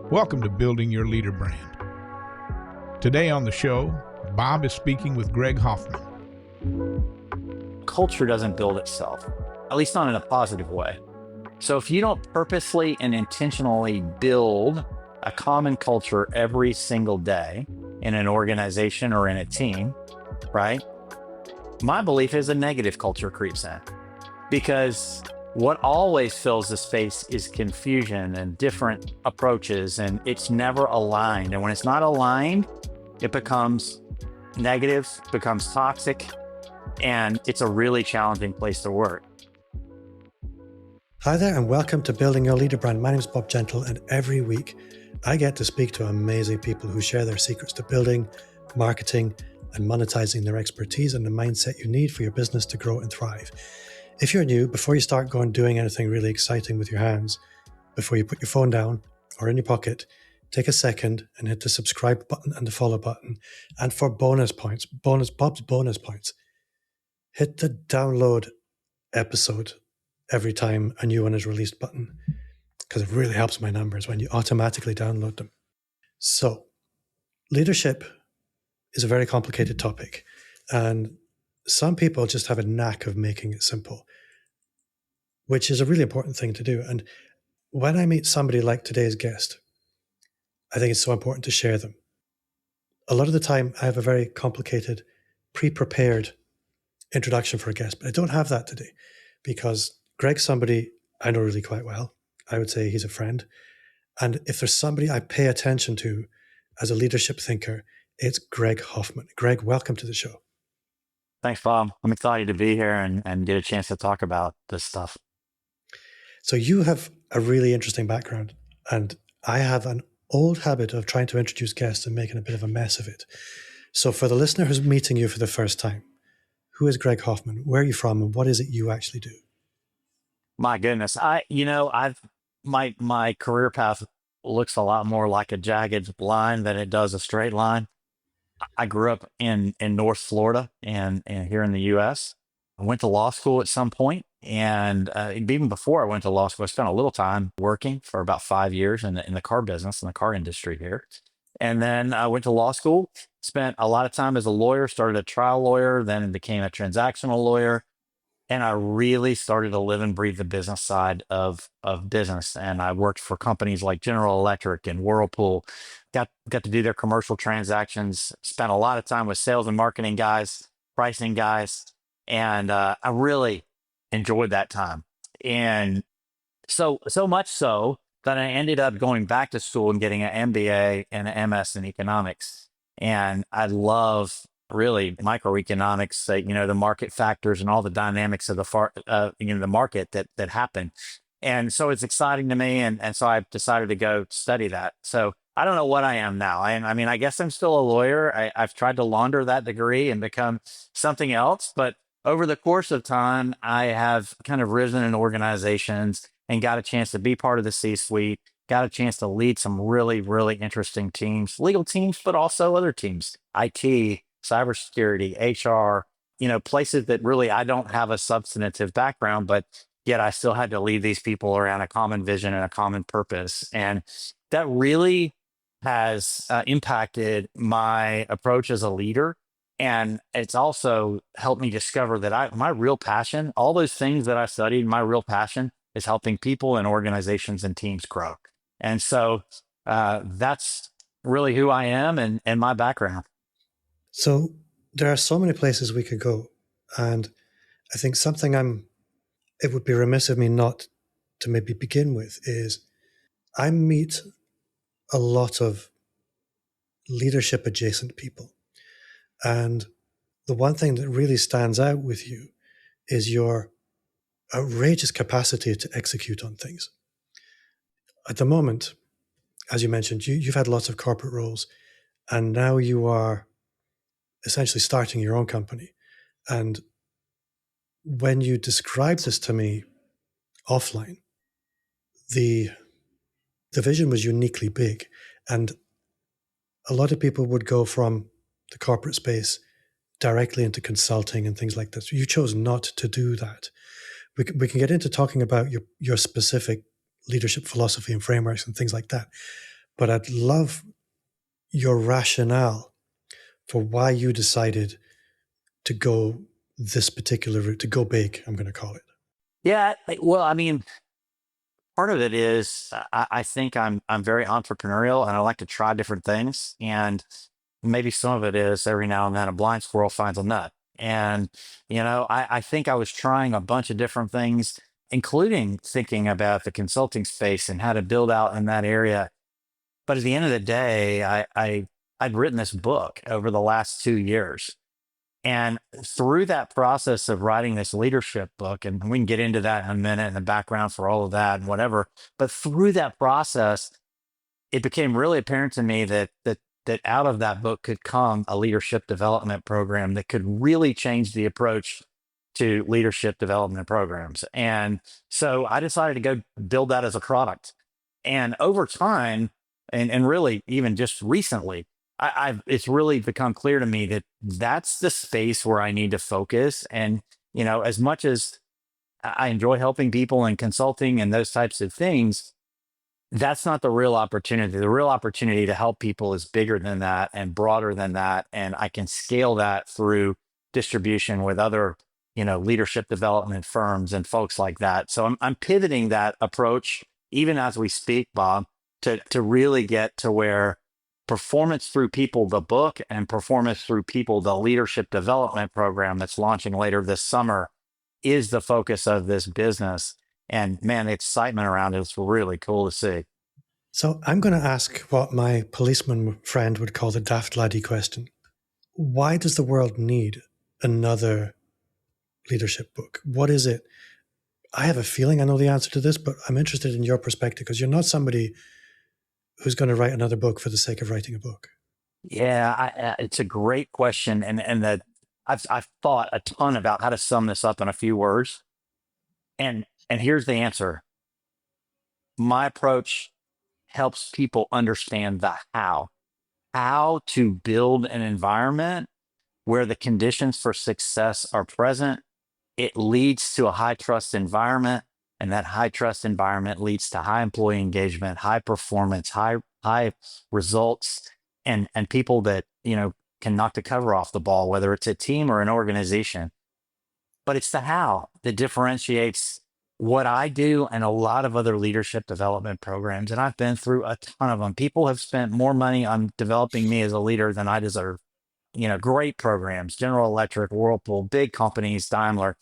Welcome to Building Your Leader Brand. Today on the show, Bob is speaking with Greg Hoffman. Culture doesn't build itself, at least not in a positive way. So if you don't purposely and intentionally build a common culture every single day in an organization or in a team, right? My belief is a negative culture creeps in, because what always fills the space is confusion and different approaches, and it's never aligned. And when it's not aligned, it becomes negative, becomes toxic, and it's a really challenging place to work. Hi there, and welcome to Building Your Leader Brand. My name is Bob Gentle, and every week I get to speak to amazing people who share their secrets to building, marketing, and monetizing their expertise and the mindset you need for your business to grow and thrive. If you're new, before you start doing anything really exciting with your hands, before you put your phone down or in your pocket, take a second and hit the subscribe button and the follow button. And for Bob's bonus points, hit the download episode every time a new one is released button, because it really helps my numbers when you automatically download them. So, leadership is a very complicated topic, and some people just have a knack of making it simple, which is a really important thing to do. And when I meet somebody like today's guest, I think it's so important to share them. A lot of the time, I have a very complicated, pre-prepared introduction for a guest, but I don't have that today because Greg's somebody I know really quite well. I would say he's a friend. And if there's somebody I pay attention to as a leadership thinker, it's Greg Hoffman. Greg, welcome to the show. Thanks, Bob. I'm excited to be here and get a chance to talk about this stuff. So you have a really interesting background, and I have an old habit of trying to introduce guests and making a bit of a mess of it. So for the listener who's meeting you for the first time, who is Greg Hoffman? Where are you from, and what is it you actually do? My goodness, my career path looks a lot more like a jagged line than it does a straight line. I grew up in North Florida and here in the U.S. I went to law school at some point, and even before I went to law school, I spent a little time working for about 5 years in the car business, in the car industry here. And then I went to law school, spent a lot of time as a lawyer, started a trial lawyer, then became a transactional lawyer. And I really started to live and breathe the business side of business. And I worked for companies like General Electric and Whirlpool, got to do their commercial transactions, spent a lot of time with sales and marketing guys, pricing guys. And I really enjoyed that time. And so much so that I ended up going back to school and getting an MBA and an MS in economics. And I love really microeconomics, the market factors and all the dynamics of the market that happen. And so it's exciting to me. And so I decided to go study that. So I don't know what I am now. I guess I'm still a lawyer. I've tried to launder that degree and become something else. But over the course of time, I have kind of risen in organizations and got a chance to be part of the C-suite, got a chance to lead some really, really interesting teams, legal teams, but also other teams, IT, cybersecurity, HR, places that really I don't have a substantive background, but yet I still had to lead these people around a common vision and a common purpose. And that really has impacted my approach as a leader. And it's also helped me discover that my real passion, all those things that I studied, my real passion is helping people and organizations and teams grow. And so that's really who I am and my background. So there are so many places we could go. And I think it would be remiss of me not to maybe begin with is I meet a lot of leadership adjacent people. And the one thing that really stands out with you is your outrageous capacity to execute on things. At the moment, as you mentioned, you've had lots of corporate roles, and now you are essentially starting your own company. And when you described this to me offline, the vision was uniquely big. And a lot of people would go from the corporate space directly into consulting and things like this. You chose not to do that. We can get into talking about your specific leadership philosophy and frameworks and things like that. but I'd love your rationale for why you decided to go this particular route, to go big, I'm going to call it. Yeah, well, I mean, part of it is I think I'm very entrepreneurial and I like to try different things. And maybe some of it is every now and then a blind squirrel finds a nut. And, I think I was trying a bunch of different things, including thinking about the consulting space and how to build out in that area. But at the end of the day, I'd written this book over the last 2 years. And through that process of writing this leadership book, and we can get into that in a minute and the background for all of that and whatever, but through that process, it became really apparent to me that out of that book could come a leadership development program that could really change the approach to leadership development programs. And so I decided to go build that as a product. And over time, and really even just recently, it's really become clear to me that that's the space where I need to focus. And as much as I enjoy helping people and consulting and those types of things, that's not the real opportunity. The real opportunity to help people is bigger than that and broader than that. And I can scale that through distribution with other, leadership development firms and folks like that. So I'm pivoting that approach, even as we speak, Bob, to really get to where Performance Through People, the book, and Performance Through People, the leadership development program that's launching later this summer, is the focus of this business. And man, the excitement around it is really cool to see. So I'm going to ask what my policeman friend would call the daft laddie question. Why does the world need another leadership book? What is it? I have a feeling I know the answer to this, but I'm interested in your perspective because you're not somebody who's going to write another book for the sake of writing a book. Yeah, it's a great question. And that I've thought a ton about how to sum this up in a few words. And here's the answer. My approach helps people understand the how to build an environment where the conditions for success are present. It leads to a high trust environment, and that high trust environment leads to high employee engagement, high performance, high results, and people that can knock the cover off the ball, whether it's a team or an organization. But it's the how that differentiates what I do and a lot of other leadership development programs. And I've been through a ton of them. People have spent more money on developing me as a leader than I deserve. Great programs, General Electric, Whirlpool, big companies, Daimler.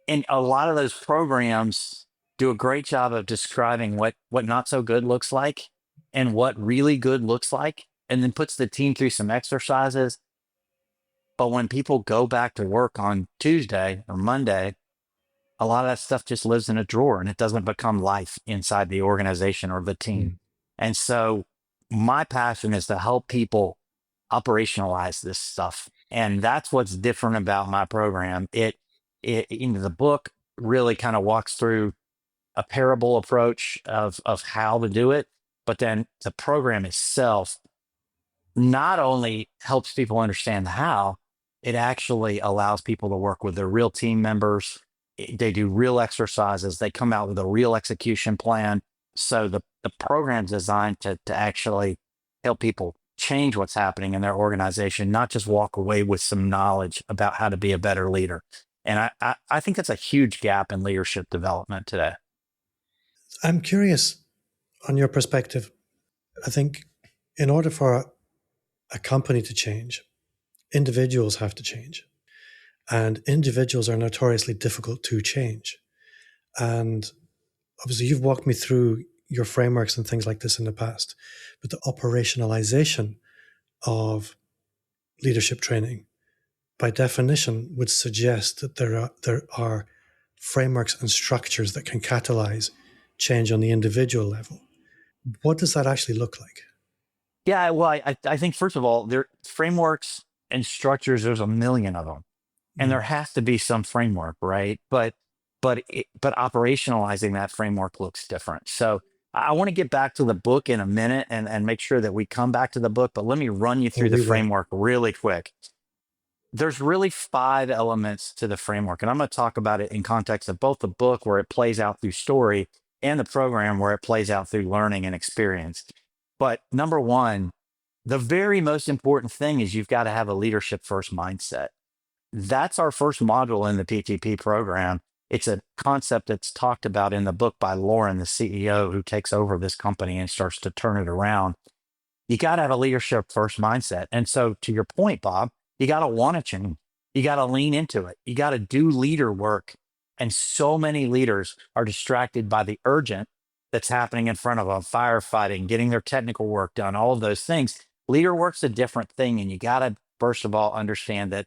And a lot of those programs do a great job of describing what not so good looks like and what really good looks like, and then puts the team through some exercises. But when people go back to work on Tuesday or Monday, a lot of that stuff just lives in a drawer and it doesn't become life inside the organization or the team. And so my passion is to help people operationalize this stuff. And that's what's different about my program. The book really kind of walks through a parable approach of how to do it, but then the program itself not only helps people understand the how, it actually allows people to work with their real team members. They do real exercises. They come out with a real execution plan. So the program's designed to actually help people change what's happening in their organization, not just walk away with some knowledge about how to be a better leader. And I think that's a huge gap in leadership development today. I'm curious on your perspective. I think in order for a company to change, individuals have to change. And individuals are notoriously difficult to change. And obviously, you've walked me through your frameworks and things like this in the past. But the operationalization of leadership training, by definition, would suggest that there are frameworks and structures that can catalyze change on the individual level. What does that actually look like? Yeah, well, I think, first of all, there frameworks and structures, there's a million of them. And there has to be some framework, right? But operationalizing that framework looks different. So I want to get back to the book in a minute and make sure that we come back to the book, but let me run you through the framework really quick. There's really 5 elements to the framework, and I'm going to talk about it in context of both the book, where it plays out through story, and the program, where it plays out through learning and experience. But number one, the very most important thing is you've got to have a leadership first mindset. That's our first module in the PTP program. It's a concept that's talked about in the book by Lauren, the CEO who takes over this company and starts to turn it around. You got to have a leadership first mindset. And so to your point, Bob, you got to want to change. You got to lean into it. You got to do leader work. And so many leaders are distracted by the urgent that's happening in front of them, firefighting, getting their technical work done, all of those things. Leader work's a different thing. And you got to, first of all, understand that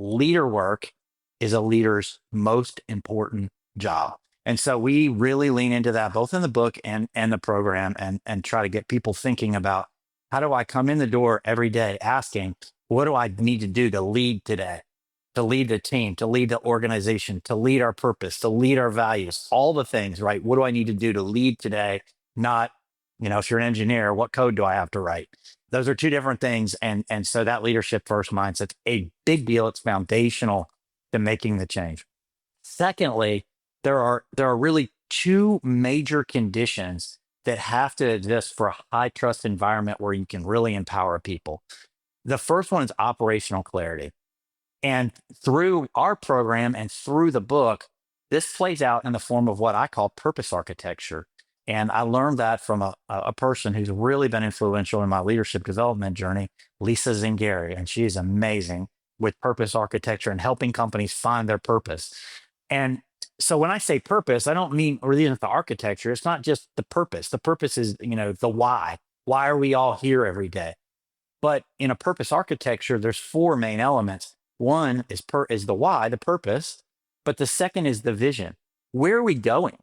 leader work is a leader's most important job. And so we really lean into that, both in the book and the program, and try to get people thinking about, how do I come in the door every day asking, what do I need to do to lead today, to lead the team, to lead the organization, to lead our purpose, to lead our values, all the things, right? What do I need to do to lead today? Not, if you're an engineer, what code do I have to write? Those are two different things. And so that leadership first mindset's a big deal. It's foundational to making the change. Secondly, there are really two major conditions that have to exist for a high trust environment where you can really empower people. The first one is operational clarity. And through our program and through the book, this plays out in the form of what I call purpose architecture. And I learned that from a person who's really been influential in my leadership development journey, Lisa Zingari. And she is amazing with purpose architecture and helping companies find their purpose. And so when I say purpose, I don't mean really the architecture. It's not just the purpose. The purpose is, the why. Why are we all here every day? But in a purpose architecture, there's four main elements. One is the why, the purpose, but the second is the vision. Where are we going?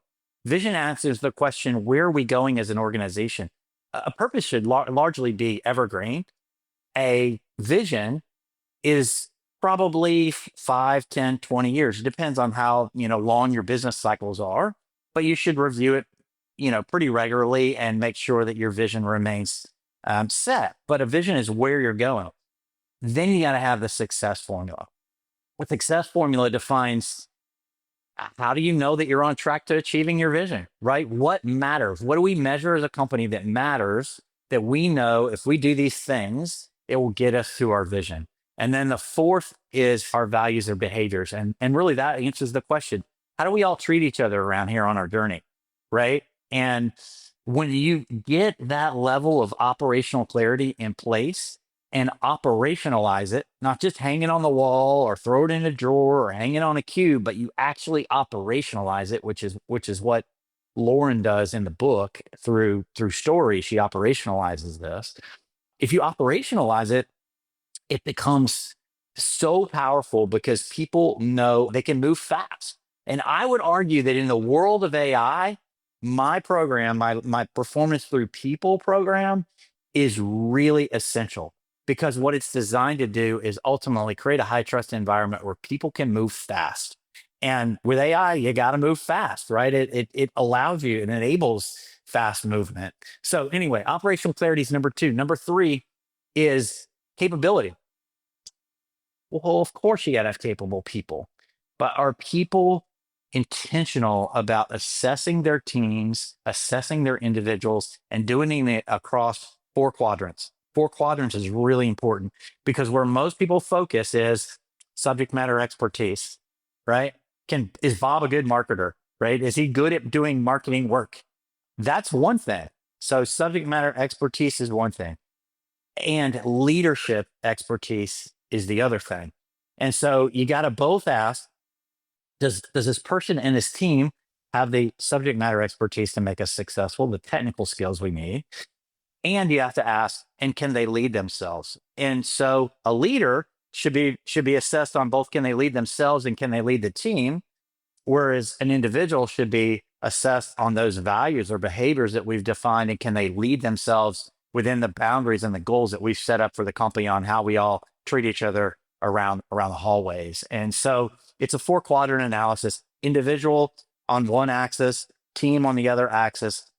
Vision answers the question, where are we going as an organization? A purpose should largely be evergreen. A vision is probably 5, 10, 20 years. It depends on how long your business cycles are, but you should review it pretty regularly and make sure that your vision remains set. But a vision is where you're going. Then you got to have the success formula. The success formula defines, how do you know that you're on track to achieving your vision, right? What matters? What do we measure as a company that matters, that we know if we do these things, it will get us to our vision? And then the fourth is our values or behaviors. And really that answers the question, how do we all treat each other around here on our journey, right? And when you get that level of operational clarity in place and operationalize it, not just hang it on the wall or throw it in a drawer or hang it on a cube, but you actually operationalize it, which is what Lauren does in the book through stories. She operationalizes this. If you operationalize it, it becomes so powerful because people know they can move fast. And I would argue that in the world of AI, my program, my Performance Through People program is really essential, because what it's designed to do is ultimately create a high trust environment where people can move fast. And with AI, you got to move fast, right? It allows you and enables fast movement. So anyway, operational clarity is number 2. Number 3 is capability. Well, of course you got to have capable people, but are people intentional about assessing their teams, assessing their individuals, and doing it across 4 quadrants? 4 quadrants is really important, because where most people focus is subject matter expertise, right? Is Bob a good marketer, right? Is he good at doing marketing work? That's one thing. So subject matter expertise is one thing, and leadership expertise is the other thing. And so you got to both ask, does this person and this team have the subject matter expertise to make us successful, the technical skills we need? And you have to ask, and can they lead themselves? And so a leader should be assessed on both, can they lead themselves and can they lead the team? Whereas an individual should be assessed on those values or behaviors that we've defined, and can they lead themselves within the boundaries and the goals that we've set up for the company on how we all treat each other around the hallways. And so it's a 4-quadrant analysis: individual on one axis, team on the other axis,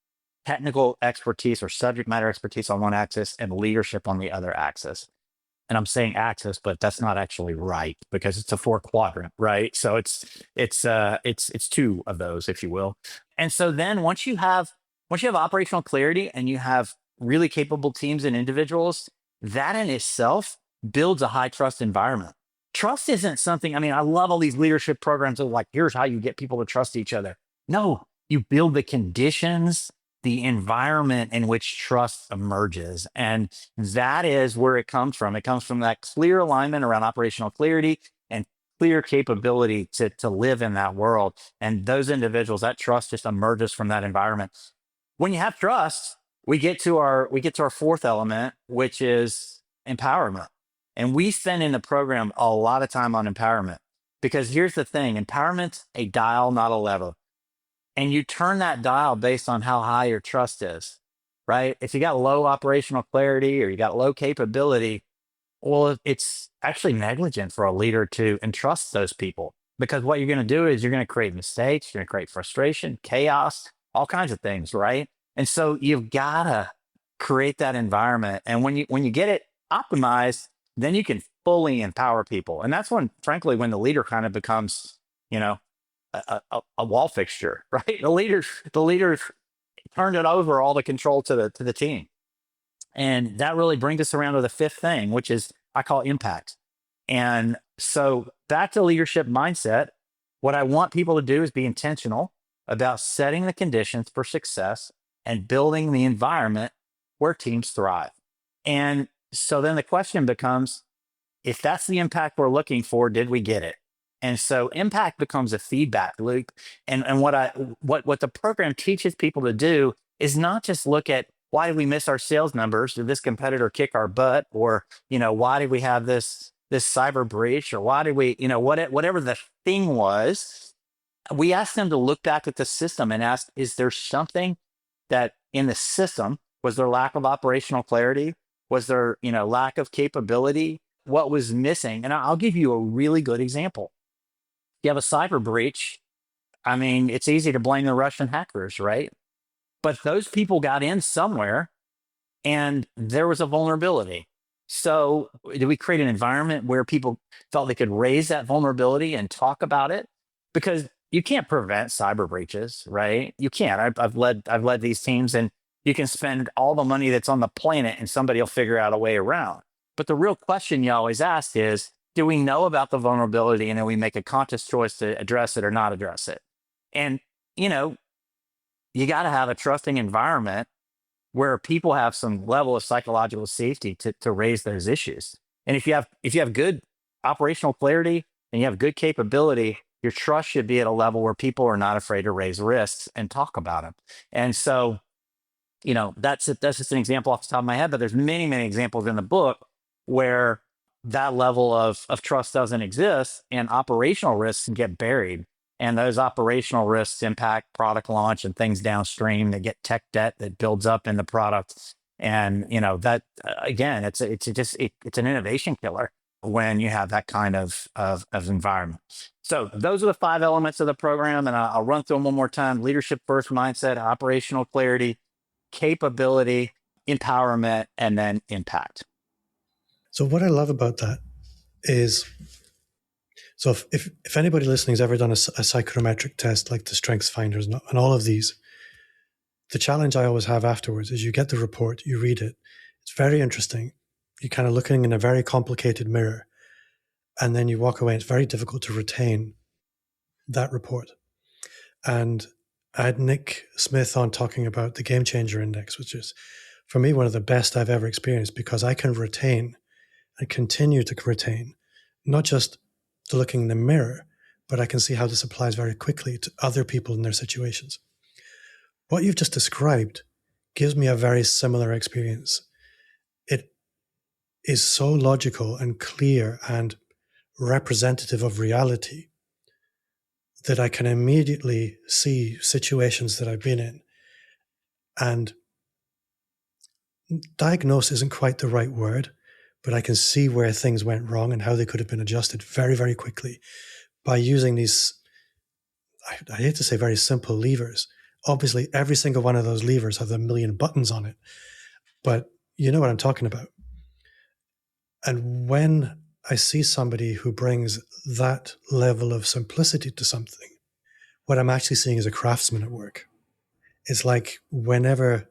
technical expertise or subject matter expertise on one axis, and leadership on the other axis. And I'm saying axis, but that's not actually right, because it's a 4-quadrant, right? So it's 2 of those, if you will. And so then once you have operational clarity and you have really capable teams and individuals, that in itself builds a high trust environment. Trust isn't something, I mean, I love all these leadership programs of like, here's how you get people to trust each other. No, you build the conditions, the environment in which trust emerges. And that is where it comes from. It comes from that clear alignment around operational clarity and clear capability to live in that world. And those individuals, that trust just emerges from that environment. When you have trust, we get to our fourth element, which is empowerment. And we spend in the program a lot of time on empowerment, because here's the thing: empowerment's a dial, not a lever. And you turn that dial based on how high your trust is, right? If you got low operational clarity or you got low capability, well, it's actually negligent for a leader to entrust those people, because what you're going to do is you're going to create mistakes, you're going to create frustration, chaos, all kinds of things, right? And so you've got to create that environment. And when you get it optimized, then you can fully empower people. And that's when, frankly, when the leader kind of becomes, a wall fixture, right? The leaders turned it over all the control to the team. And that really brings us around to the fifth thing, which is I call impact. And so back to leadership mindset, what I want people to do is be intentional about setting the conditions for success and building the environment where teams thrive. And so then the question becomes, if that's the impact we're looking for, did we get it? And so impact becomes a feedback loop. And what the program teaches people to do is not just look at, why did we miss our sales numbers? Did this competitor kick our butt? Or, why did we have this cyber breach? Or why did we, whatever the thing was, we asked them to look back at the system and ask, is there something that in the system, was there lack of operational clarity? Was there, lack of capability? What was missing? And I'll give you a really good example. You have a cyber breach. I mean, it's easy to blame the Russian hackers, right? But those people got in somewhere and there was a vulnerability. So did we create an environment where people felt they could raise that vulnerability and talk about it? Because you can't prevent cyber breaches, right? You can't. I've led these teams, and you can spend all the money that's on the planet and somebody will figure out a way around. But the real question you always ask is, do we know about the vulnerability and then we make a conscious choice to address it or not address it? And, you got to have a trusting environment where people have some level of psychological safety to raise those issues. And if you have good operational clarity and you have good capability, your trust should be at a level where people are not afraid to raise risks and talk about them. And so, that's just an example off the top of my head, but there's many, many examples in the book where that level of trust doesn't exist and operational risks can get buried. And those operational risks impact product launch and things downstream that get tech debt that builds up in the product. And, that again, it's an innovation killer when you have that kind of environment. So those are the 5 elements of the program. And I'll run through them one more time: leadership first mindset, operational clarity, capability, empowerment, and then impact. So what I love about that is, so if anybody listening has ever done a psychometric test like the Strengths Finders and all of these, the challenge I always have afterwards is you get the report, you read it. It's very interesting. You're kind of looking in a very complicated mirror, and then you walk away. It's very difficult to retain that report. And I had Nick Smith on talking about the Game Changer Index, which is, for me, one of the best I've ever experienced, because I can retain and continue to retain, not just the looking in the mirror, but I can see how this applies very quickly to other people in their situations. What you've just described gives me a very similar experience. It is so logical and clear and representative of reality that I can immediately see situations that I've been in. And diagnose isn't quite the right word, but I can see where things went wrong and how they could have been adjusted very, very quickly by using these, I hate to say very simple levers. Obviously, every single one of those levers have a million buttons on it, but you know what I'm talking about. And when I see somebody who brings that level of simplicity to something, what I'm actually seeing is a craftsman at work. It's like whenever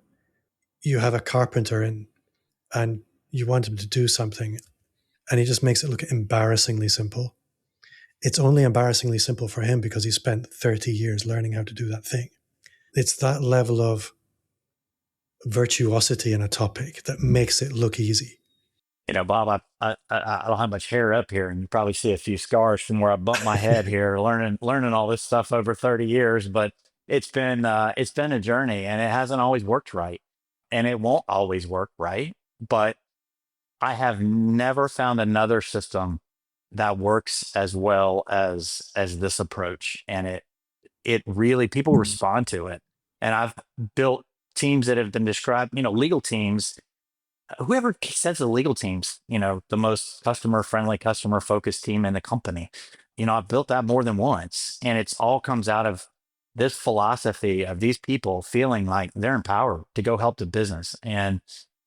you have a carpenter in and you want him to do something and he just makes it look embarrassingly simple. It's only embarrassingly simple for him because he spent 30 years learning how to do that thing. It's that level of virtuosity in a topic that makes it look easy. Bob, I don't have much hair up here, and you probably see a few scars from where I bumped my head here, learning all this stuff over 30 years. But it's been a journey, and it hasn't always worked right, and it won't always work right. But I have never found another system that works as well as this approach, and it really, people respond to it. And I've built teams that have been described, legal teams. Whoever says the legal teams, the most customer friendly, customer focused team in the company, I've built that more than once, and it's all comes out of this philosophy of these people feeling like they're empowered to go help the business. And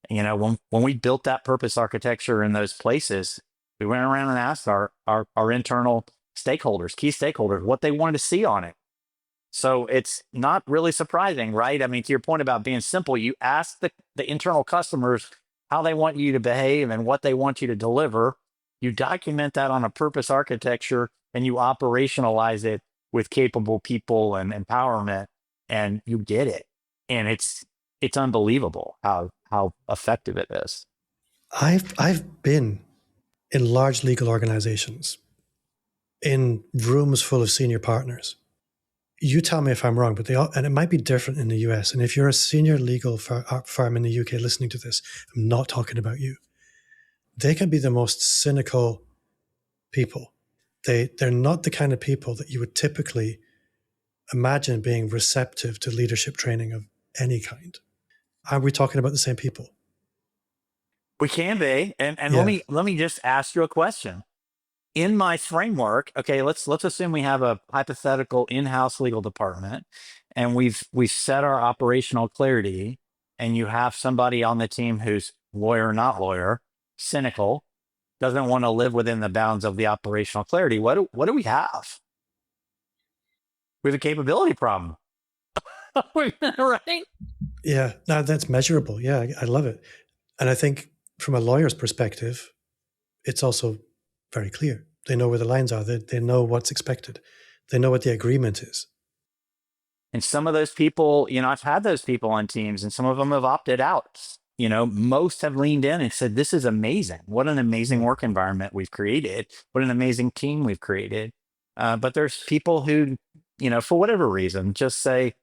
when we built that purpose architecture in those places, we went around and asked our internal stakeholders, key stakeholders, what they wanted to see on it. So it's not really surprising, right? I mean, to your point about being simple, you ask the internal customers how they want you to behave and what they want you to deliver. You document that on a purpose architecture and you operationalize it with capable people and empowerment, and you get it. And it's unbelievable how effective it is. I've been in large legal organizations, in rooms full of senior partners. You tell me if I'm wrong, but and it might be different in the US. And if you're a senior legal firm in the UK listening to this, I'm not talking about you. They can be the most cynical people. They're not the kind of people that you would typically imagine being receptive to leadership training of any kind. Are we talking about the same people? We can be. And Yeah. let me just ask you a question. In my framework, okay, let's assume we have a hypothetical in-house legal department, and we've set our operational clarity, and you have somebody on the team who's lawyer, not lawyer, cynical, doesn't want to live within the bounds of the operational clarity. What do we have? We have a capability problem. Right? Yeah, no, that's measurable. Yeah, I love it. And I think from a lawyer's perspective, it's also very clear. They know where the lines are. They know what's expected. They know what the agreement is. And some of those people, I've had those people on teams, and some of them have opted out. Most have leaned in and said, this is amazing. What an amazing work environment we've created. What an amazing team we've created. But there's people who, for whatever reason, just say,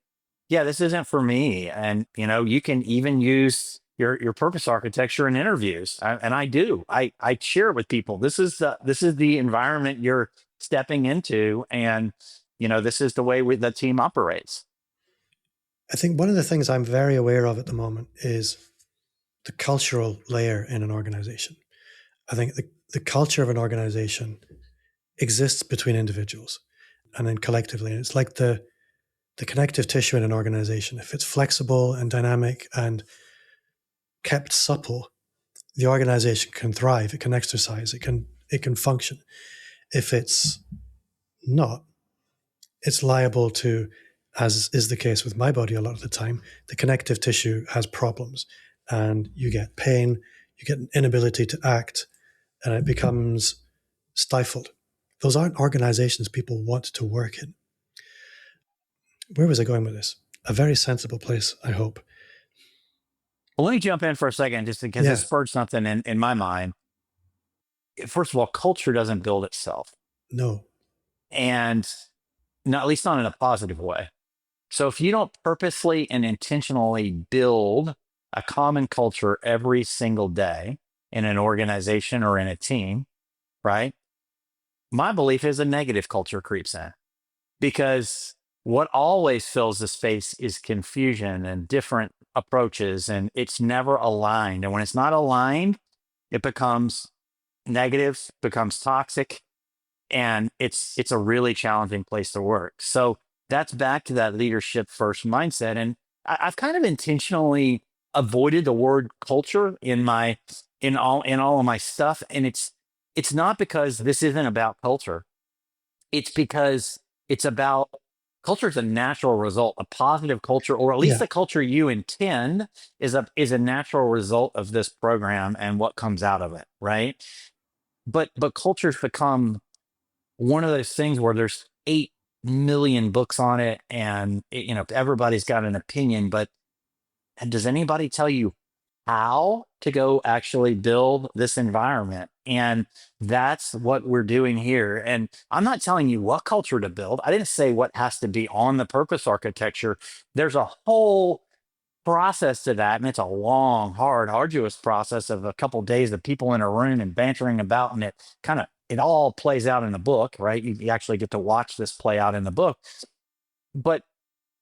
yeah, this isn't for me. And, you can even use your purpose architecture in interviews. I do. I share it with people. This is the environment you're stepping into. And, this is the way the team operates. I think one of the things I'm very aware of at the moment is the cultural layer in an organization. I think the culture of an organization exists between individuals and then collectively. And it's like the connective tissue in an organization. If it's flexible and dynamic and kept supple, the organization can thrive, it can exercise, it can function. If it's not, it's liable to, as is the case with my body a lot of the time, the connective tissue has problems and you get pain, you get an inability to act, and it becomes stifled. Those aren't organizations people want to work in. Where was I going with this? A very sensible place, I hope. Well, let me jump in for a second, just because it spurred something in my mind. First of all, culture doesn't build itself. No. And not, at least not in a positive way. So if you don't purposely and intentionally build a common culture every single day in an organization or in a team, right? My belief is a negative culture creeps in, because what always fills the space is confusion and different approaches, and it's never aligned. And when it's not aligned, it becomes negative, becomes toxic, and it's a really challenging place to work. So that's back to that leadership first mindset. And I've kind of intentionally avoided the word culture in all of my stuff. And it's not because this isn't about culture. It's because it's about Culture is a natural result. A positive culture, or at least Yeah. the culture you intend, is a natural result of this program and what comes out of it, right? But cultures become one of those things where there's 8 million books on it, and everybody's got an opinion. But does anybody tell you how to go actually build this environment? And that's what we're doing here. And I'm not telling you what culture to build. I didn't say what has to be on the purpose architecture. There's a whole process to that. And it's a long, hard, arduous process of a couple of days of people in a room and bantering about. And it all plays out in the book, right? You actually get to watch this play out in the book. But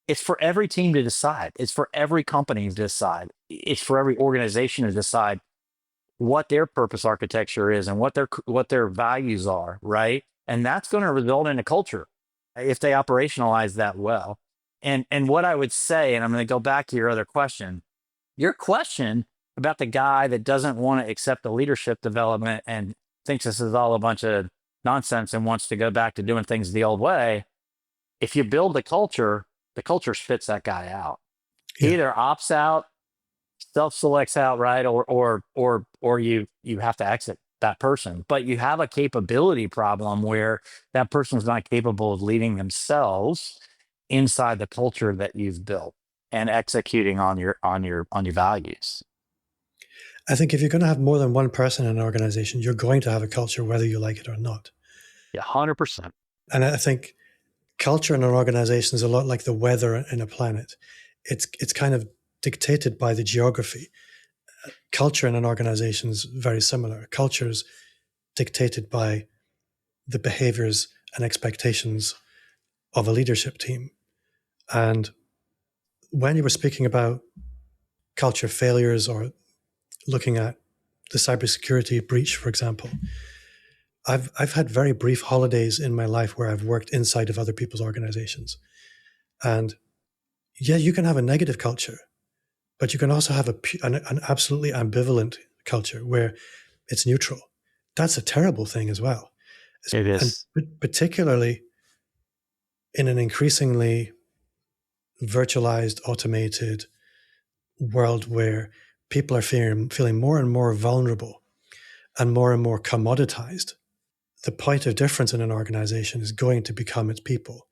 it's for every team to decide. It's for every company to decide. It's for every organization to decide what their purpose architecture is and what their values are, right? And that's going to result in a culture if they operationalize that well. And what I would say, and I'm going to go back to your question about the guy that doesn't want to accept the leadership development and thinks this is all a bunch of nonsense and wants to go back to doing things the old way. If you build the culture spits that guy out. Yeah. He either opts out, self-selects out, right, or you have to exit that person. But you have a capability problem where that person's not capable of leading themselves inside the culture that you've built and executing on your values. I think if you're going to have more than one person in an organization, you're going to have a culture, whether you like it or not. Yeah, 100%. And I think culture in an organization is a lot like the weather in a planet. It's kind of dictated by the geography. Culture in an organization is very similar. Culture is dictated by the behaviors and expectations of a leadership team. And when you were speaking about culture failures or looking at the cybersecurity breach, for example, I've had very brief holidays in my life where I've worked inside of other people's organizations. And yeah, you can have a negative culture, but you can also have an absolutely ambivalent culture where it's neutral. That's a terrible thing as well. It is. And particularly in an increasingly virtualized, automated world where people are feeling more and more vulnerable and more commoditized. The point of difference in an organization is going to become its people.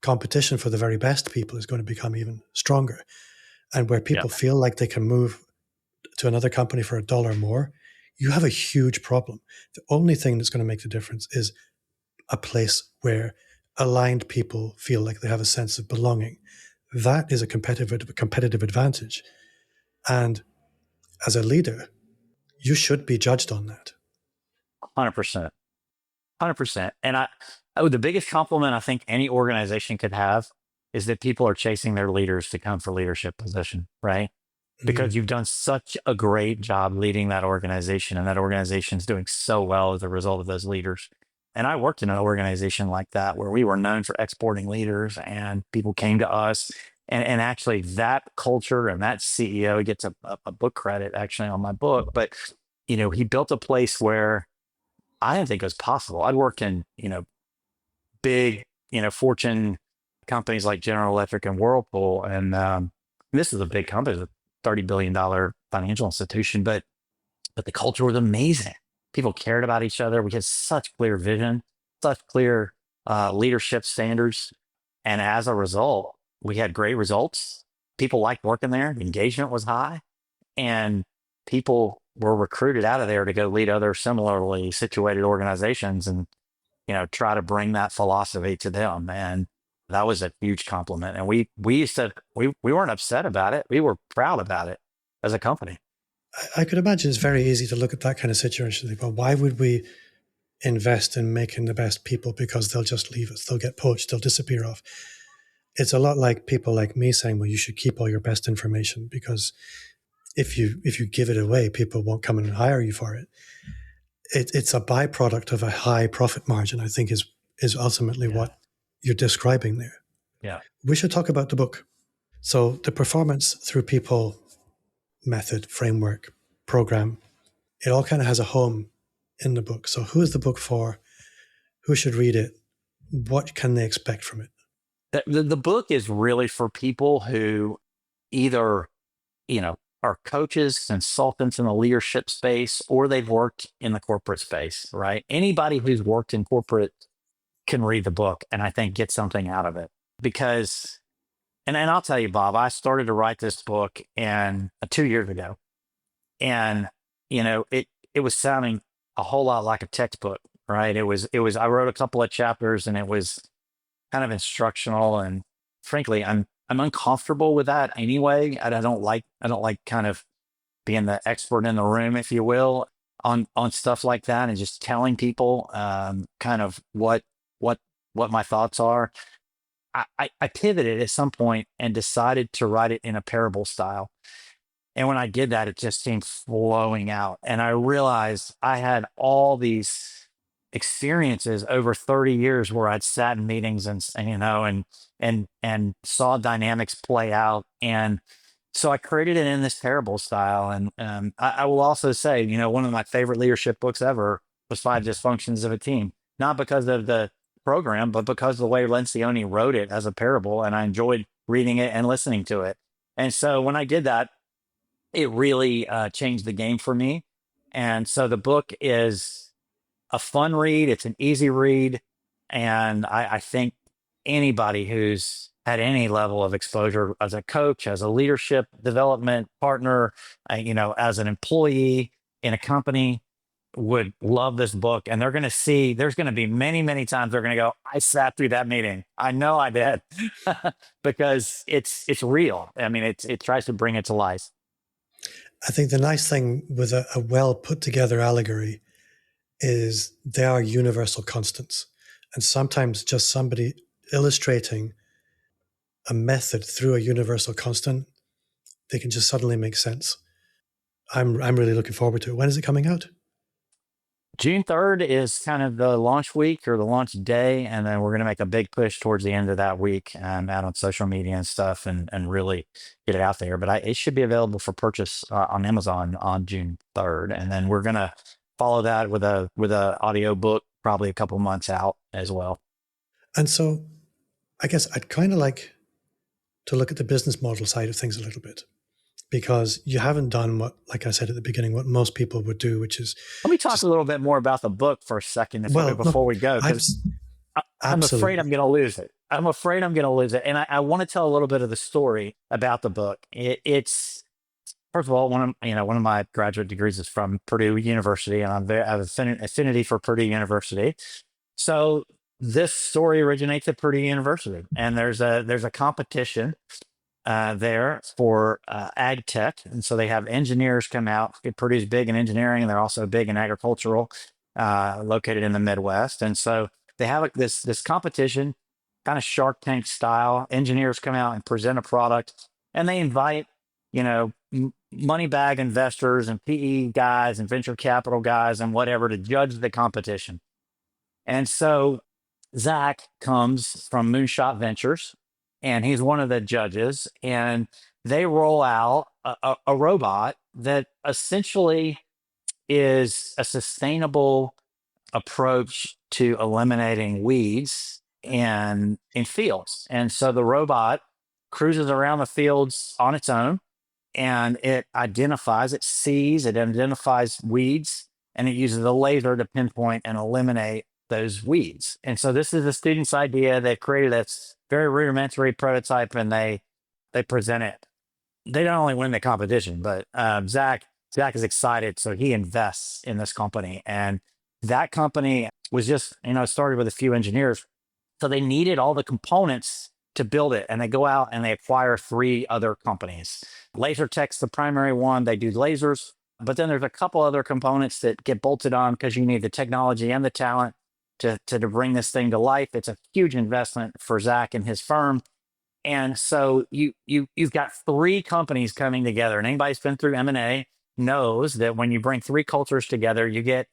Competition for the very best people is going to become even stronger. And where people feel like they can move to another company for $1 more, you have a huge problem. The only thing that's going to make the difference is a place where aligned people feel like they have a sense of belonging. That is a competitive advantage. And as a leader, you should be judged on that. 100%. 100%. And the biggest compliment I think any organization could have is that people are chasing their leaders to come for leadership position, right? Because you've done such a great job leading that organization, and that organization is doing so well as a result of those leaders. And I worked in an organization like that where we were known for exporting leaders, and people came to us. And actually that culture and that CEO gets a book credit actually on my book. But, he built a place where I didn't think it was possible. I'd worked in, big, Fortune companies like General Electric and Whirlpool. And this is a big company, it's a $30 billion financial institution, but the culture was amazing. People cared about each other. We had such clear vision, such clear leadership standards. And as a result, we had great results. People liked working there. Engagement was high. And people were recruited out of there to go lead other similarly situated organizations and, try to bring that philosophy to them. And that was a huge compliment. And we weren't upset about it. We were proud about it as a company. I could imagine it's very easy to look at that kind of situation and think, well, why would we invest in making the best people? Because they'll just leave us. They'll get poached. They'll disappear off. It's a lot like people like me saying, well, you should keep all your best information because if you give it away, people won't come in and hire you for it. It's a byproduct of a high profit margin, I think, is ultimately what you're describing there. Yeah. We should talk about the book. So the performance through people method, framework, program, it all kind of has a home in the book. So who is the book for? Who should read it? What can they expect from it? The book is really for people who either, are coaches, consultants in the leadership space, or they've worked in the corporate space, right? Anybody who's worked in corporate can read the book and I think get something out of it. Because, and I'll tell you, Bob, I started to write this book 2 years ago. And, it was sounding a whole lot like a textbook, right? I wrote a couple of chapters and it was kind of instructional, and frankly I'm uncomfortable with that anyway. I don't like kind of being the expert in the room, if you will, on stuff like that, and just telling people kind of what my thoughts are. I pivoted at some point and decided to write it in a parable style, and when I did that, it just seemed flowing out. And I realized I had all these experiences over 30 years where I'd sat in meetings and saw dynamics play out. And so I created it in this parable style. And I will also say, one of my favorite leadership books ever was Five Dysfunctions of a Team, not because of the program, but because of the way Lencioni wrote it as a parable. And I enjoyed reading it and listening to it. And so when I did that, it really changed the game for me. And so the book is a fun read. It's an easy read. And I think anybody who's had any level of exposure as a coach, as a leadership development partner, as an employee in a company would love this book. And they're going to see, there's going to be many, many times they're going to go, I sat through that meeting. I know I did. Because it's real. I mean, it tries to bring it to life. I think the nice thing with a well put together allegory is they are universal constants. And sometimes just somebody illustrating a method through a universal constant, they can just suddenly make sense. I'm really looking forward to it. When is it coming out? June 3rd is kind of the launch week or the launch day. And then we're going to make a big push towards the end of that week out on social media and stuff and really get it out there. But it should be available for purchase on Amazon on June 3rd. And then we're going to follow that with a audio book probably a couple months out as well. And so I guess I'd kind of like to look at the business model side of things a little bit, because you haven't done what, like I said at the beginning, what most people would do, which is... Let me talk a little bit more about the book for a second before we go, because I'm afraid I'm going to lose it. And I want to tell a little bit of the story about the book. It's first of all, one of my graduate degrees is from Purdue University, and I have an affinity for Purdue University. So this story originates at Purdue University, and there's a competition there for ag tech. And so they have engineers come out. Purdue's big in engineering, and they're also big in agricultural, located in the Midwest. And so they have this competition, kind of Shark Tank style. Engineers come out and present a product, and they invite, money bag investors and PE guys and venture capital guys and whatever to judge the competition. And so Zach comes from Moonshot Ventures, and he's one of the judges, and they roll out a robot that essentially is a sustainable approach to eliminating weeds in fields. And so the robot cruises around the fields on its own, and it identifies weeds, and it uses a laser to pinpoint and eliminate those weeds. And so this is a student's idea. They've created this very rudimentary prototype, and they present it. They don't only win the competition, but Zach is excited, so he invests in this company. And that company was just, started with a few engineers, so they needed all the components to build it. And they go out and they acquire 3 other companies. LaserTech's the primary one. They do lasers, but then there's a couple other components that get bolted on because you need the technology and the talent to bring this thing to life. It's a huge investment for Zach and his firm. And so you've got 3 companies coming together, and anybody who's been through M&A knows that when you bring 3 cultures together, you get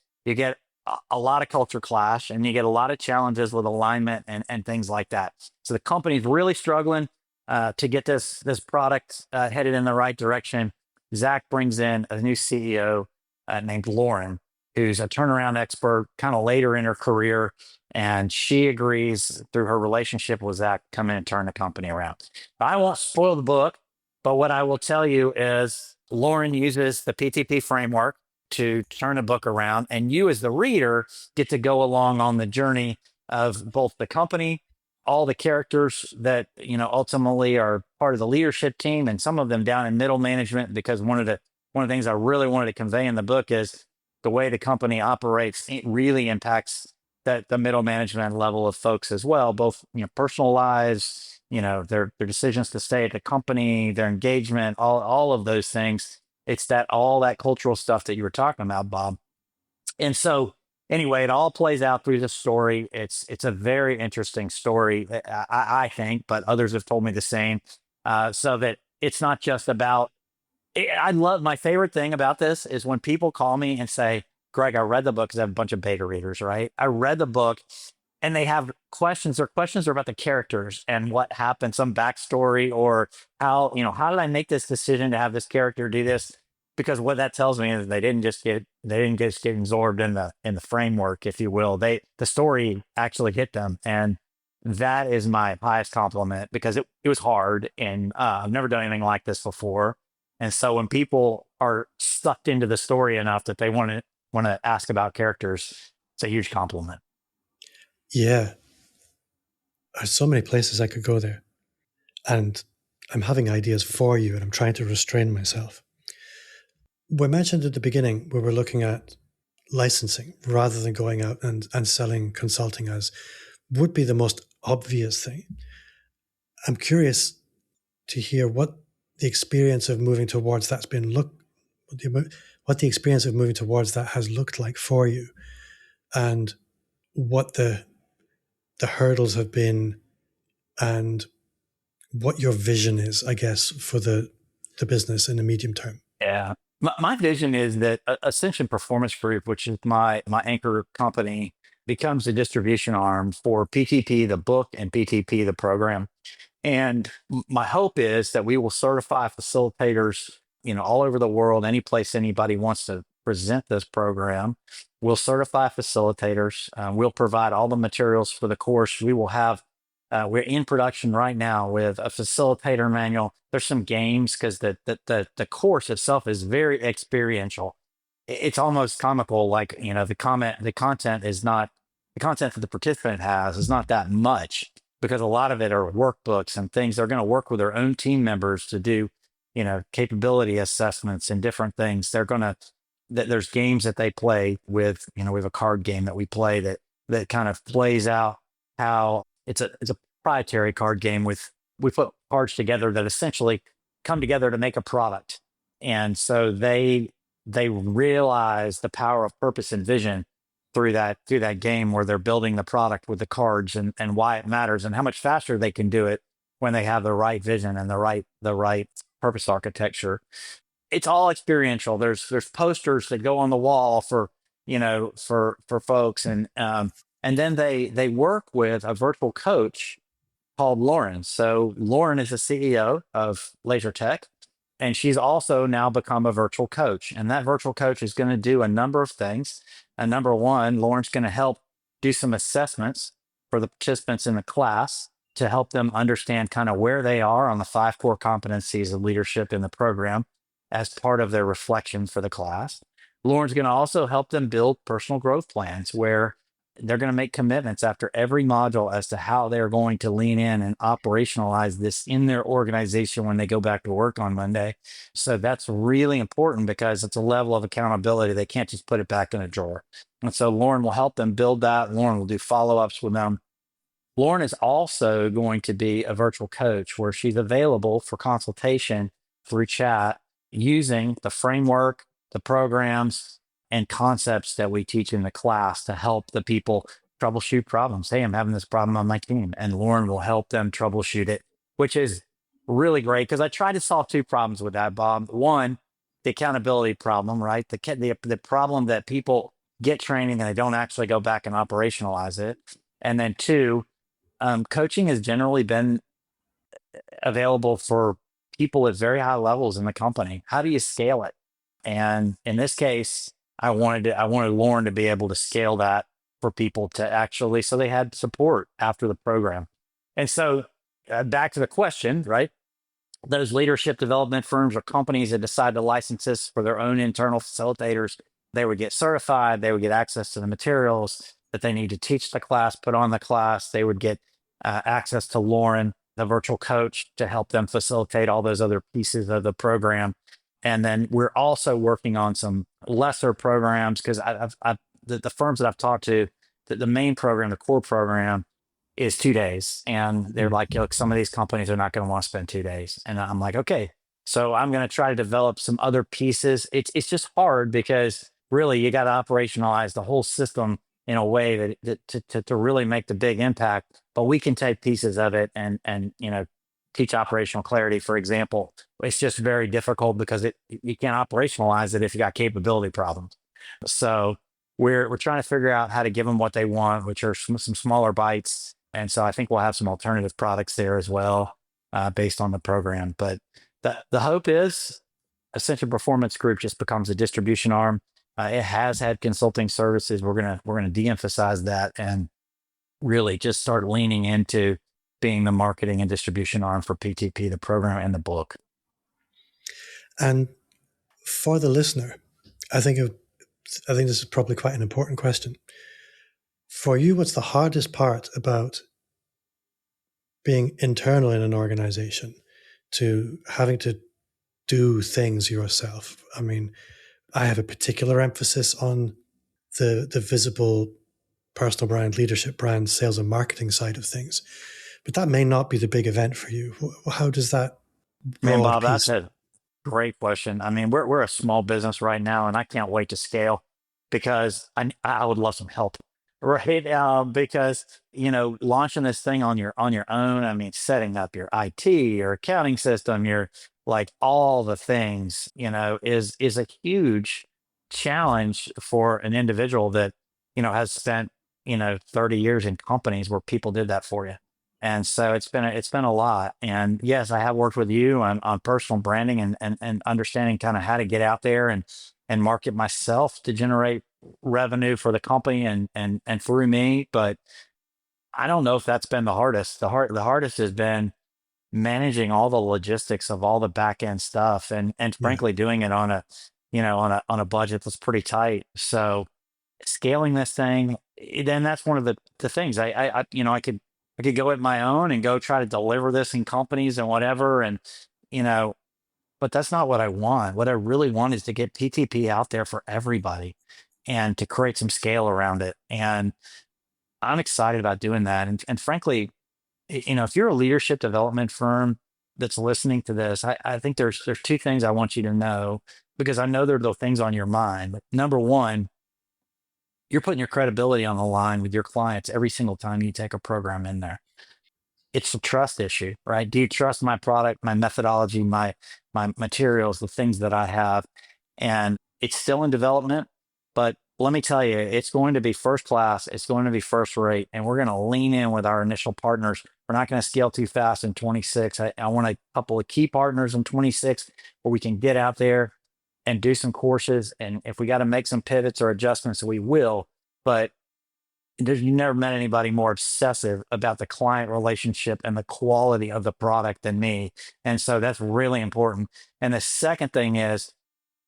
a lot of culture clash, and you get a lot of challenges with alignment and things like that. So the company's really struggling to get this product headed in the right direction. Zach brings in a new CEO named Lauren, who's a turnaround expert kind of later in her career. And she agrees through her relationship with Zach, come in and turn the company around. I won't spoil the book, but what I will tell you is Lauren uses the PTP framework to turn a book around. And you, as the reader, get to go along on the journey of both the company, all the characters that, ultimately are part of the leadership team, and some of them down in middle management, because one of the things I really wanted to convey in the book is the way the company operates. It really impacts the middle management level of folks as well, both personal lives, their decisions to stay at the company, their engagement, all of those things. It's all that cultural stuff that you were talking about, Bob. And so anyway, it all plays out through the story. It's a very interesting story, I think, but others have told me the same. So that it's not just about. I love, my favorite thing about this is when people call me and say, Greg, I read the book, because I have a bunch of beta readers, right? I read the book, and they have questions. Their questions are about the characters and what happened, some backstory, or how did I make this decision to have this character do this? Because what that tells me is they didn't just get absorbed in the framework, if you will. The story actually hit them, and that is my highest compliment, because it was hard, and I've never done anything like this before. And so when people are sucked into the story enough that they want to ask about characters, it's a huge compliment. Yeah. There's so many places I could go there. And I'm having ideas for you, and I'm trying to restrain myself. We mentioned at the beginning, we were looking at licensing rather than going out and selling consulting as would be the most obvious thing. I'm curious to hear what the experience of moving towards that's been what the experience of moving towards that has looked like for you, and what the hurdles have been, and what your vision is, I guess, for the business in the medium term. Yeah. My vision is that Ascension Performance Group, which is my anchor company, becomes a distribution arm for PTP, the book, and PTP, the program. And my hope is that we will certify facilitators, all over the world, any place anybody wants to present this program. We'll certify facilitators. We'll provide all the materials for the course. We will have, we're in production right now with a facilitator manual. There's some games, because the course itself is very experiential. It's almost comical, like, the content that the participant has is not that much, because a lot of it are workbooks and things. They're going to work with their own team members to do, capability assessments and different things. There's games that they play with, we have a card game that we play that kind of plays out how it's a proprietary card game we put cards together that essentially come together to make a product. And so they realize the power of purpose and vision through that game, where they're building the product with the cards, and why it matters, and how much faster they can do it when they have the right vision and the right purpose architecture. It's all experiential. There's posters that go on the wall for folks, and then they work with a virtual coach called Lauren. So Lauren is the CEO of Laser Tech, and she's also now become a virtual coach. And that virtual coach is going to do a number of things. And number one, Lauren's going to help do some assessments for the participants in the class to help them understand kind of where they are on the 5 core competencies of leadership in the program as part of their reflection for the class. Lauren's going to also help them build personal growth plans, where they're going to make commitments after every module as to how they're going to lean in and operationalize this in their organization when they go back to work on Monday. So that's really important, because it's a level of accountability. They can't just put it back in a drawer. And so Lauren will help them build that. Lauren will do follow-ups with them. Lauren is also going to be a virtual coach, where she's available for consultation through chat using the framework, the programs, and concepts that we teach in the class to help the people troubleshoot problems. Hey, I'm having this problem on my team, and Lauren will help them troubleshoot it, which is really great, because I try to solve 2 problems with that, Bob. One, the accountability problem, right? The problem that people get training and they don't actually go back and operationalize it. And then 2, coaching has generally been available for people at very high levels in the company. How do you scale it? And in this case, I wanted Lauren to be able to scale that for people to actually, so they had support after the program. And so back to the question, right? Those leadership development firms or companies that decide to license this for their own internal facilitators, they would get certified, they would get access to the materials that they need to teach the class, put on the class, they would get access to Lauren, the virtual coach, to help them facilitate all those other pieces of the program. And then we're also working on some lesser programs because the firms that I've talked to, the main program, the core program, is 2 days. And they're like, look, some of these companies are not going to want to spend 2 days. And I'm like, okay, so I'm going to try to develop some other pieces. It's just hard because really you got to operationalize the whole system in a way that to really make the big impact. But we can take pieces of it and teach operational clarity, for example. It's just very difficult because you can't operationalize it if you got capability problems. So we're trying to figure out how to give them what they want, which are some smaller bites. And so I think we'll have some alternative products there as well, based on the program. But the hope is Ascension Performance Group just becomes a distribution arm. It has had consulting services. We're gonna de-emphasize that and really just start leaning into being the marketing and distribution arm for PTP, the program and the book. And for the listener, I think this is probably quite an important question. For you, what's the hardest part about being internal in an organization to having to do things yourself? I mean, I have a particular emphasis on the visible personal brand, leadership brand, sales and marketing side of things, but that may not be the big event for you. How does that Man, broad Bob, that's piece? a great question. I mean, we're a small business right now, and I can't wait to scale because I would love some help, right? Because launching this thing on your own. I mean, setting up your IT, your accounting system, your like all the things, is a huge challenge for an individual that has spent 30 years in companies where people did that for you. And so it's been a lot. And yes, I have worked with you on personal branding and understanding kind of how to get out there and market myself to generate revenue for the company and through me. But I don't know if that's been the hardest. The hardest has been managing all the logistics of all the back end stuff and Yeah. frankly doing it on a budget that's pretty tight. So scaling this thing, then that's one of the things I could go at my own and go try to deliver this in companies and whatever. And, but that's not what I want. What I really want is to get PTP out there for everybody and to create some scale around it. And I'm excited about doing that. And frankly, if you're a leadership development firm that's listening to this, I think there's two things I want you to know, because I know there are the things on your mind. But number one, you're putting your credibility on the line with your clients every single time you take a program in there. It's a trust issue, right? Do you trust my product, my methodology, my materials, the things that I have? And it's still in development, but let me tell you, it's going to be first class. It's going to be first rate, and we're going to lean in with our initial partners. We're not going to scale too fast in 26. I want a couple of key partners in 26 where we can get out there and do some courses. And if we got to make some pivots or adjustments, we will. But you never met anybody more obsessive about the client relationship and the quality of the product than me. And so that's really important. And the second thing is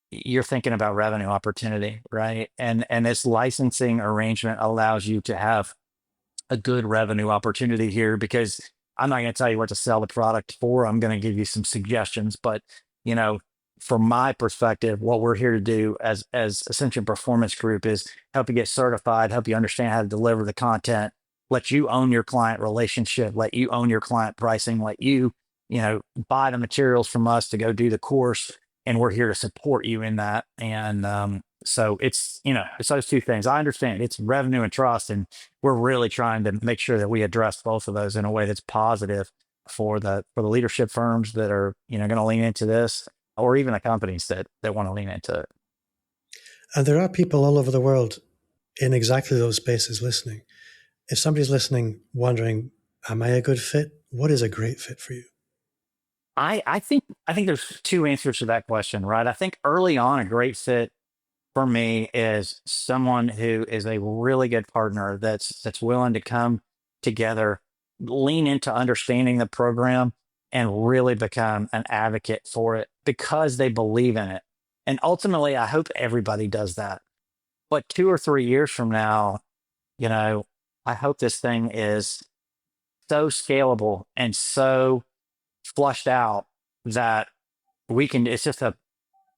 you're thinking about revenue opportunity, right? And this licensing arrangement allows you to have a good revenue opportunity here, because I'm not going to tell you what to sell the product for. I'm going to give you some suggestions, but from my perspective, what we're here to do as Ascension Performance Group is help you get certified, help you understand how to deliver the content, let you own your client relationship, let you own your client pricing, let you, buy the materials from us to go do the course. And we're here to support you in that. And so it's those two things. I understand it's revenue and trust, and we're really trying to make sure that we address both of those in a way that's positive for the leadership firms that are going to lean into this, or even the companies that want to lean into it. And there are people all over the world in exactly those spaces listening. If somebody's listening wondering, am I a good fit? What is a great fit for you? I think there's two answers to that question, right? I think early on, a great fit for me is someone who is a really good partner that's willing to come together, lean into understanding the program, and really become an advocate for it because they believe in it. And ultimately, I hope everybody does that. But 2 or 3 years from now, you know, I hope this thing is so scalable and so flushed out that we can, it's just a,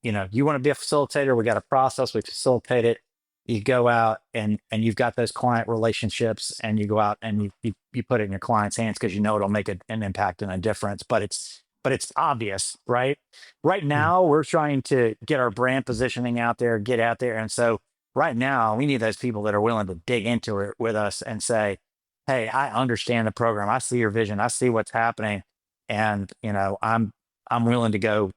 you want to be a facilitator, we got a process, we facilitate it. You go out and you've got those client relationships, and you go out and you put it in your client's hands because you know it'll make an impact and a difference. But it's obvious, right? Right now, we're trying to get our brand positioning out there, get out there. And so right now, we need those people that are willing to dig into it with us and say, hey, I understand the program. I see your vision. I see what's happening. And, I'm willing to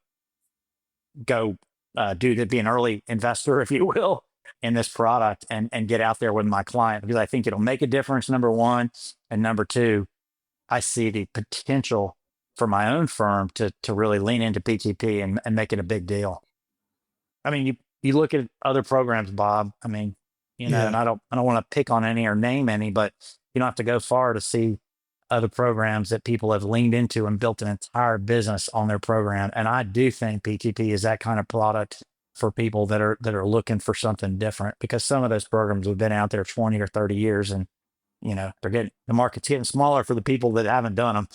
be an early investor, if you will, in this product and get out there with my client because I think it'll make a difference, number one. And number two, I see the potential for my own firm to really lean into PTP and make it a big deal. I mean, you look at other programs, Bob. I mean, and I don't want to pick on any or name any, but you don't have to go far to see other programs that people have leaned into and built an entire business on their program. And I do think PTP is that kind of product for people that are looking for something different, because some of those programs have been out there 20 or 30 years and the market's getting smaller for the people that haven't done them.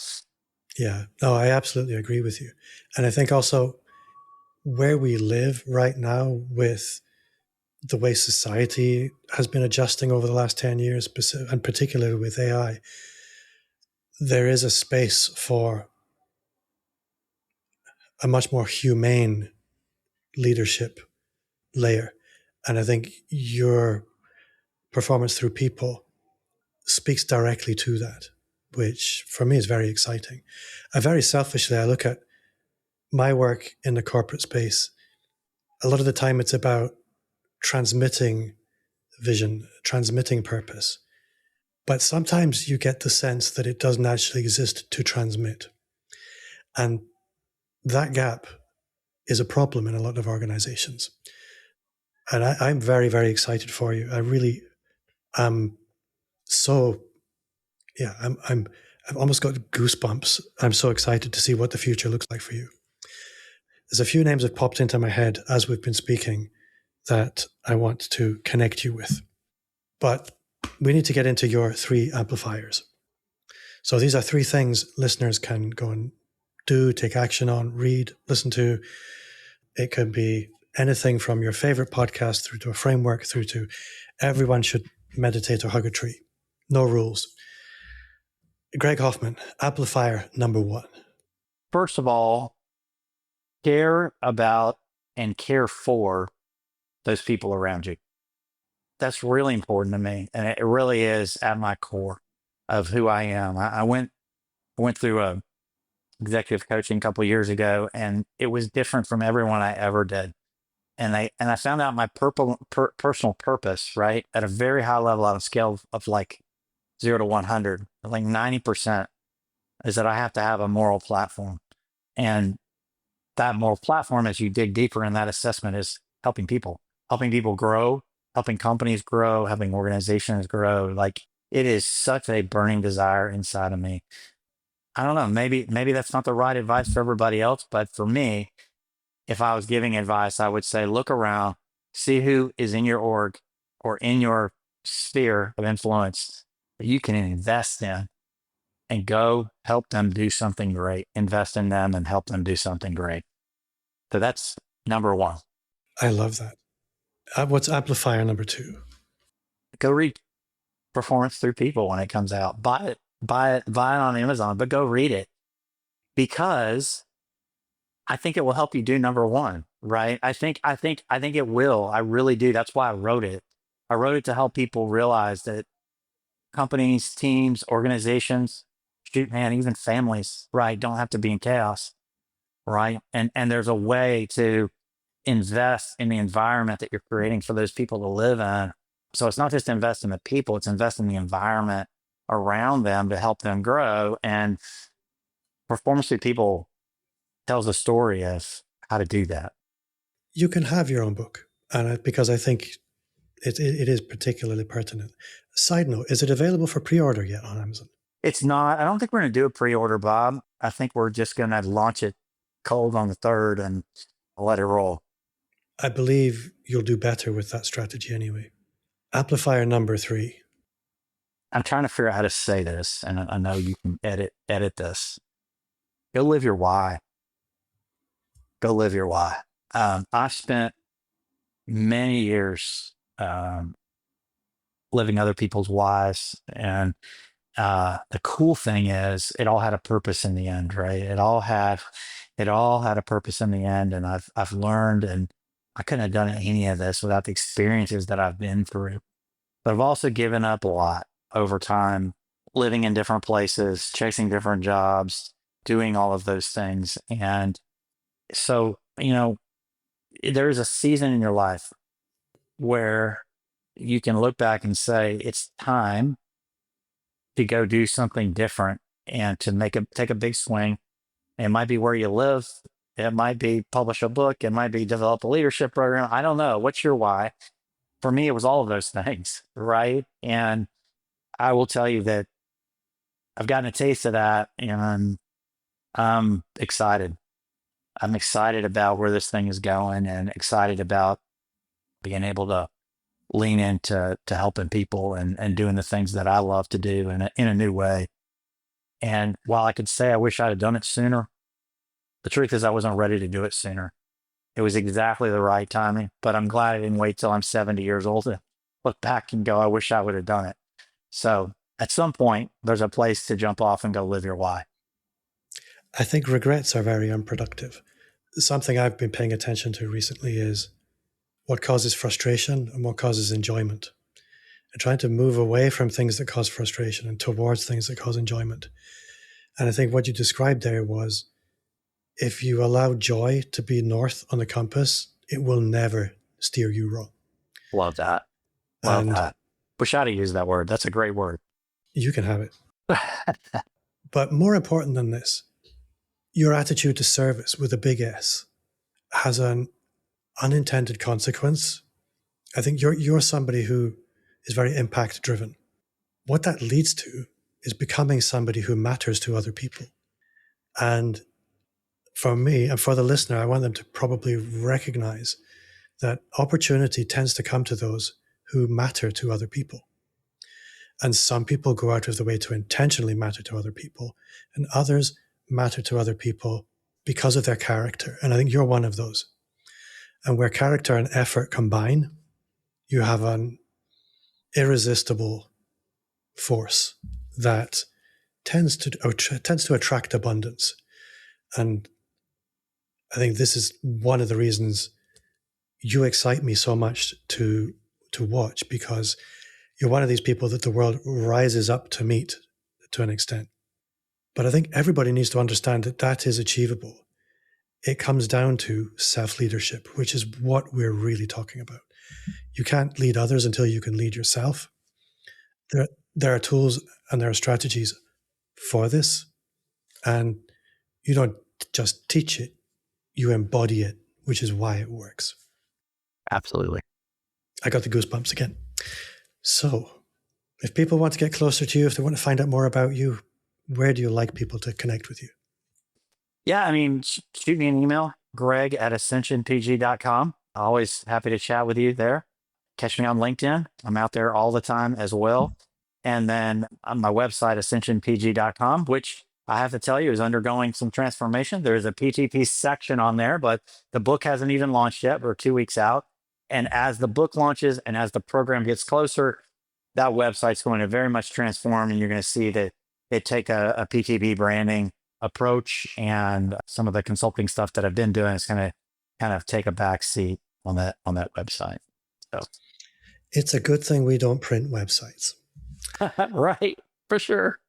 Yeah, no, I absolutely agree with you. And I think also where we live right now with the way society has been adjusting over the last 10 years, and particularly with AI, there is a space for a much more humane leadership layer. And I think your performance through people speaks directly to that, which for me is very exciting. Very selfishly, I look at my work in the corporate space. A lot of the time it's about transmitting vision, transmitting purpose. But sometimes you get the sense that it doesn't actually exist to transmit. And that gap is a problem in a lot of organizations. And I'm very, very excited for you. I really am I've almost got goosebumps. I'm so excited to see what the future looks like for you. There's a few names that popped into my head as we've been speaking that I want to connect you with. But we need to get into your 3 amplifiers. So these are 3 things listeners can go and do, take action on, read, listen to. It could be anything from your favorite podcast through to a framework, through to everyone should meditate or hug a tree. No rules. Greg Hoffman, amplifier number 1. First of all, care about and care for those people around you. That's really important to me. And it really is at my core of who I am. I went through a executive coaching a couple of years ago, and it was different from everyone I ever did. And I found out my personal purpose, right, at a very high level on a scale of like 0 to 100, like 90%, is that I have to have a moral platform. And that moral platform, as you dig deeper in that assessment, is helping people grow, helping companies grow, helping organizations grow. Like, it is such a burning desire inside of me. I don't know, maybe that's not the right advice for everybody else, but for me, if I was giving advice, I would say, look around, see who is in your org or in your sphere of influence that you can invest in, and go help them do something great. Invest in them and help them do something great. So that's number 1. I love that. What's amplifier number 2? Go read Performance Through People when it comes out. Buy it on Amazon, but go read it, because I think it will help you do number 1, right? I think it will. I really do. That's why I wrote it. I wrote it to help people realize that companies, teams, organizations, shoot, man, even families, right, don't have to be in chaos, right? And there's a way to invest in the environment that you're creating for those people to live in. So it's not just invest in the people, it's invest in the environment around them to help them grow. And Performance Through People tells a story of how to do that. You can have your own book. And because I think it is particularly pertinent. Side note, is it available for pre-order yet on Amazon? It's not. I don't think we're going to do a pre-order, Bob. I think we're just going to launch it cold on the 3rd and let it roll. I believe you'll do better with that strategy anyway. Amplifier number 3. I'm trying to figure out how to say this, and I know you can edit this. Go live your why. Go live your why. I've spent many years living other people's whys, and the cool thing is it all had a purpose in the end, right? It all had a purpose in the end, and I've learned, and I couldn't have done any of this without the experiences that I've been through. But I've also given up a lot over time, living in different places, chasing different jobs, doing all of those things. And so, there's a season in your life where you can look back and say, it's time to go do something different and to take a big swing. It might be where you live. It might be publish a book. It might be develop a leadership program. I don't know. What's your why? For me, it was all of those things, right? And I will tell you that I've gotten a taste of that, and I'm excited. I'm excited about where this thing is going, and excited about being able to lean into helping people and doing the things that I love to do in a new way. And while I could say I wish I'd have done it sooner, the truth is I wasn't ready to do it sooner. It was exactly the right timing, but I'm glad I didn't wait till I'm 70 years old to look back and go, I wish I would have done it. So at some point, there's a place to jump off and go live your why. I think regrets are very unproductive. Something I've been paying attention to recently is what causes frustration and what causes enjoyment. And trying to move away from things that cause frustration and towards things that cause enjoyment. And I think what you described there was, if you allow joy to be north on the compass, it will never steer you wrong. Love that. Love that. Wish I'd have used that word. That's a great word. You can have it. But more important than this, your attitude to service with a big S has an unintended consequence. I think you're somebody who is very impact driven. What that leads to is becoming somebody who matters to other people. And for me and for the listener, I want them to probably recognize that opportunity tends to come to those who matter to other people. And some people go out of the way to intentionally matter to other people, and others matter to other people because of their character. And I think you're one of those. And where character and effort combine, you have an irresistible force that tends to attract abundance. And I think this is one of the reasons you excite me so much to watch, because you're one of these people that the world rises up to meet to an extent. But I think everybody needs to understand that that is achievable. It comes down to self-leadership, which is what we're really talking about. You can't lead others until you can lead yourself. There are tools and there are strategies for this. And you don't just teach it, you embody it, which is why it works. Absolutely. I got the goosebumps again. So if people want to get closer to you, if they want to find out more about you, where do you like people to connect with you? Yeah, I mean, shoot me an email, greg@ascensionpg.com. Always happy to chat with you there. Catch me on LinkedIn. I'm out there all the time as well. And then on my website, ascensionpg.com, which I have to tell you is undergoing some transformation. There's a PTP section on there, but the book hasn't even launched yet. We're 2 weeks out. And as the book launches and as the program gets closer, that website's going to very much transform, and you're going to see that it take a PTP branding approach, and some of the consulting stuff that I've been doing is going to kind of take a back seat on that website. So it's a good thing we don't print websites. Right, for sure.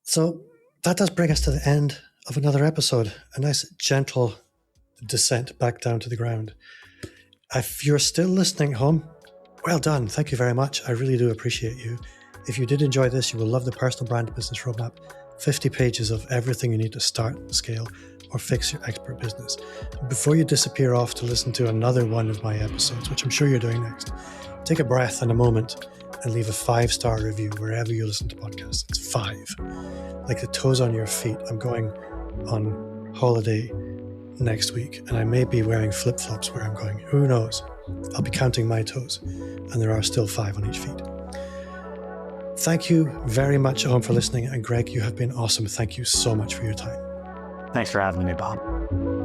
So that does bring us to the end of another episode. A nice gentle descent back down to the ground. If you're still listening at home, well done. Thank you very much. I really do appreciate you. If you did enjoy this, you will love the Personal Brand Business Roadmap. 50 pages of everything you need to start and scale or fix your expert business. Before you disappear off to listen to another one of my episodes, which I'm sure you're doing next, take a breath and a moment and leave a 5-star review wherever you listen to podcasts. It's 5. Like the toes on your feet. I'm going on holiday next week and I may be wearing flip-flops where I'm going. Who knows? I'll be counting my toes and there are still 5 on each feet. Thank you very much at home for listening. And Greg, you have been awesome. Thank you so much for your time. Thanks for having me, Bob.